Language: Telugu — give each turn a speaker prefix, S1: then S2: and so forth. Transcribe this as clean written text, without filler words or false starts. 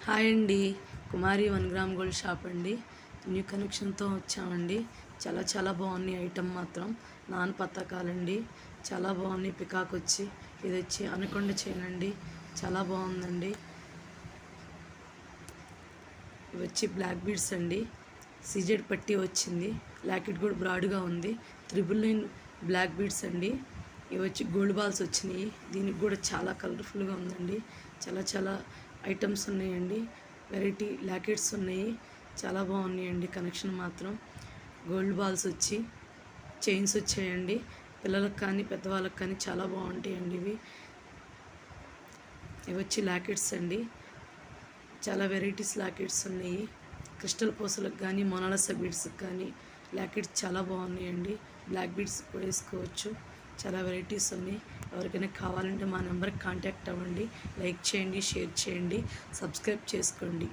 S1: హాయ్ అండి. కుమారి 1 గ్రామ్ గోల్డ్ షాప్ అండి. న్యూ కనెక్షన్తో వచ్చామండి. చాలా బాగున్నాయి ఐటమ్ మాత్రం. నాన్ పతాకాలండి. చాలా బాగున్నాయి. పికాక్ వచ్చి ఇది వచ్చి అనకొండ చైన్ అండి. చాలా బాగుందండి. ఇవి వచ్చి బ్లాక్ బీడ్స్ అండి. సీజెడ్ పట్టీ వచ్చింది. లాకెట్ కూడా బ్రాడ్గా ఉంది. 999 బ్లాక్ బీడ్స్ అండి. ఇవి వచ్చి గోల్డ్ బాల్స్ వచ్చినాయి. దీనికి కూడా చాలా కలర్ఫుల్గా ఉందండి. చాలా ఐటమ్స్ ఉన్నాయండి. వెరైటీ లాకెట్స్ ఉన్నాయి. చాలా బాగున్నాయండి. కనెక్షన్ మాత్రం గోల్డ్ బాల్స్ వచ్చి చైన్స్ వచ్చాయండి. పిల్లలకు కానీ పెద్దవాళ్ళకి కానీ చాలా బాగుంటాయండి. ఇవి వచ్చి లాకెట్స్ అండి. చాలా వెరైటీస్ లాకెట్స్ ఉన్నాయి. క్రిస్టల్ పూసలకు కానీ మొనాలిసా బీడ్స్కి కానీ లాకెట్స్ చాలా బాగున్నాయండి. బ్లాక్ బీడ్స్ కూడా వేసుకోవచ్చు. చాలా వెరైటీస్ ఉన్నాయి. ఎవరికైనా కావాలంటే మా నెంబర్కి కాంటాక్ట్ అవ్వండి. లైక్ చేయండి, షేర్ చేయండి, సబ్స్క్రైబ్ చేసుకోండి.